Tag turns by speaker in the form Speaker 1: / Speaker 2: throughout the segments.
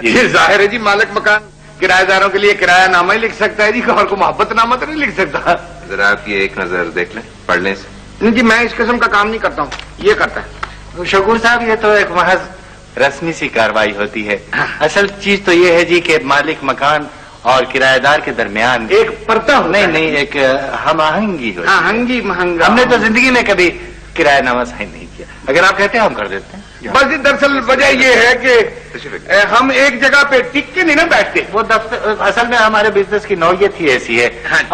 Speaker 1: یہ ظاہر ہے جی مالک مکان کرایہ داروں کے لیے کرایہ نامہ ہی لکھ سکتا ہے جی، اور کو محبت نامہ تو نہیں لکھ سکتا.
Speaker 2: ذرا آپ یہ ایک نظر دیکھ لیں پڑھنے سے.
Speaker 1: نہیں جی میں اس قسم کا کام نہیں کرتا ہوں، یہ کرتا ہے.
Speaker 3: شکور صاحب یہ تو ایک محض رسمی سی کاروائی ہوتی ہے. اصل چیز تو یہ ہے جی کہ مالک مکان اور کرایہ دار کے درمیان
Speaker 1: ایک پرتا ہوتا ہے.
Speaker 3: نہیں ایک ہم آہنگی ہوتی ہے.
Speaker 1: ہنگی مہنگا.
Speaker 3: ہم نے تو زندگی میں کبھی کرایہ نامہ سائن نہیں کیا. اگر آپ کہتے ہیں ہم کر دیتے ہیں.
Speaker 1: بس جی دراصل وجہ یہ ہے کہ ہم ایک جگہ پہ ٹک کے نہیں نا بیٹھتے.
Speaker 3: وہ دفتر اصل میں ہمارے بزنس کی نوعیت ہی ایسی ہے.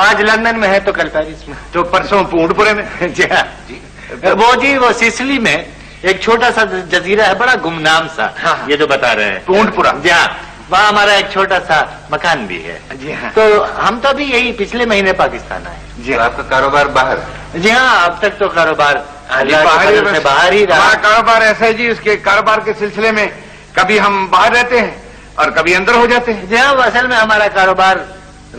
Speaker 3: آج لندن میں ہے تو کل پیرس میں،
Speaker 1: تو پرسوں پونڈ پورے میں.
Speaker 3: جی ہاں. وہ سسلی میں ایک چھوٹا سا جزیرہ ہے، بڑا گمنام سا. یہ جو بتا رہے ہیں
Speaker 1: پونڈ پورا.
Speaker 3: جی ہاں، وہاں ہمارا ایک چھوٹا سا مکان بھی ہے.
Speaker 1: جی ہاں.
Speaker 3: تو ہم تو ابھی یہی پچھلے مہینے پاکستان آئے.
Speaker 1: جی
Speaker 2: تو آپ کا کاروبار باہر؟
Speaker 3: جی ہاں، اب تک تو کاروبار باہر ہی رہا.
Speaker 1: ہمارا کاروبار ایسا ہے جی، اس کے کاروبار کے سلسلے میں کبھی ہم باہر رہتے ہیں اور کبھی اندر ہو جاتے ہیں.
Speaker 3: جی ہاں، اصل میں ہمارا کاروبار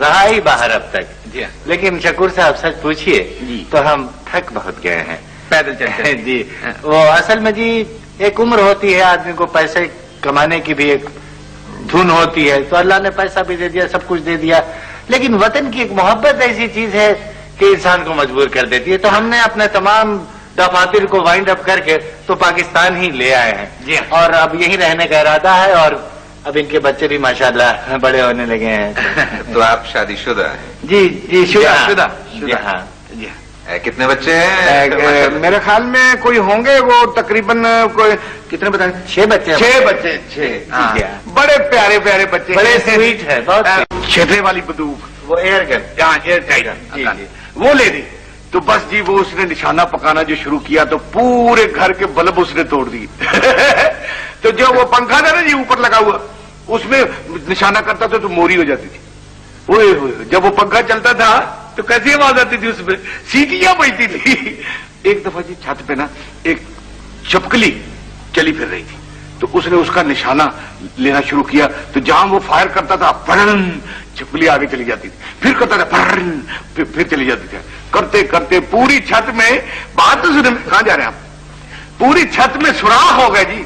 Speaker 3: رہا ہی باہر اب تک.
Speaker 1: جی ہاں.
Speaker 3: لیکن شکور صاحب سچ پوچھیے
Speaker 1: جی
Speaker 3: تو ہم تھک بہت گئے ہیں
Speaker 1: پیدل چلتے.
Speaker 3: جی وہ اصل میں جی ایک عمر ہوتی ہے، آدمی کو پیسے کمانے کی بھی ایک دھن ہوتی ہے. تو اللہ نے پیسہ بھی دے دیا، سب کچھ دے دیا، لیکن وطن کی ایک محبت ایسی چیز ہے کہ انسان کو مجبور کر دیتی ہے. تو ہم نے اپنے تمام دفاتر کو وائنڈ اپ کر کے تو پاکستان ہی لے آئے ہیں.
Speaker 1: جی
Speaker 3: اور اب یہی رہنے کا ارادہ ہے، اور اب ان کے بچے بھی ماشاءاللہ بڑے ہونے لگے ہیں.
Speaker 2: تو آپ شادی شدہ ہیں؟
Speaker 3: جی شدہ.
Speaker 1: جی ہاں. جی
Speaker 2: کتنے بچے ہیں؟
Speaker 1: میرے خیال میں کوئی ہوں گے، وہ تقریباً کوئی کتنے بتائیں؟
Speaker 3: 6 بچے.
Speaker 1: 6 بچے. 6 بڑے پیارے پیارے بچے،
Speaker 3: بڑے سویٹ ہے بہت.
Speaker 1: چھپے والی بندوق،
Speaker 3: وہ ایئر گن.
Speaker 1: جہاں ایئر ٹائٹ وہ لے دی. تو بس جی وہ اس نے نشانہ پکانا جو شروع کیا تو پورے گھر کے بلب اس نے توڑ دی. تو جو وہ پنکھا تھا نا جی اوپر لگا ہوا، اس میں نشانہ کرتا تھا تو موری ہو جاتی تھی. جب وہ پنکھا چلتا تھا تو کیسی آواز آتی تھی، اس میں سیٹیاں بجتی تھی. ایک دفعہ جی چھت پہ نا ایک چھپکلی چلی پھر رہی تھی، تو اس نے اس کا نشانہ لینا شروع کیا. تو جہاں وہ فائر کرتا تھا پڑن چھپکلی آگے چلی جاتی تھی، پھر کرتا تھا پڑن پھر چلی جاتی تھی. کرتے کرتے پوری چھت میں بات تو سنیں، کہاں جا رہے ہیں آپ؟ پوری چھت میں سوراخ ہو گئے جی.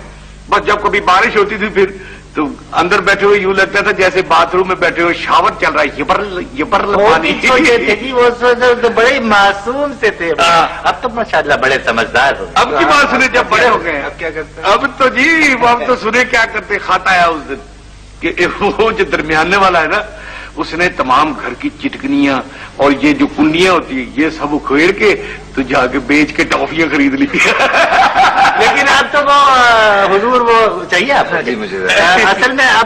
Speaker 1: بس جب کبھی بارش ہوتی تھی پھر تو اندر بیٹھے ہوئے یوں لگتا تھا جیسے باتھ روم میں بیٹھے ہوئے شاور چل رہا ہے. یہ پانی.
Speaker 3: وہ تو بڑے معصوم سے تھے. اب تو ماشاءاللہ بڑے سمجھدار ہو.
Speaker 1: اب کی بات سنیں، جب بڑے ہو گئے اب کیا کرتے ہیں؟ اب تو جی اب تو سنیں کیا کرتے. کھاتا ہے اس دن کہ وہ جو درمیانے والا ہے نا، اس نے تمام گھر کی چٹکنیاں اور یہ جو کنڈیاں ہوتی ہیں یہ سب کھویر کے تو جا کے بیچ کے ٹافیاں خرید لی.
Speaker 3: لیکن اب تو وہ حضور وہ چاہیے آپ.
Speaker 2: جی مجھے
Speaker 3: اصل میں آپ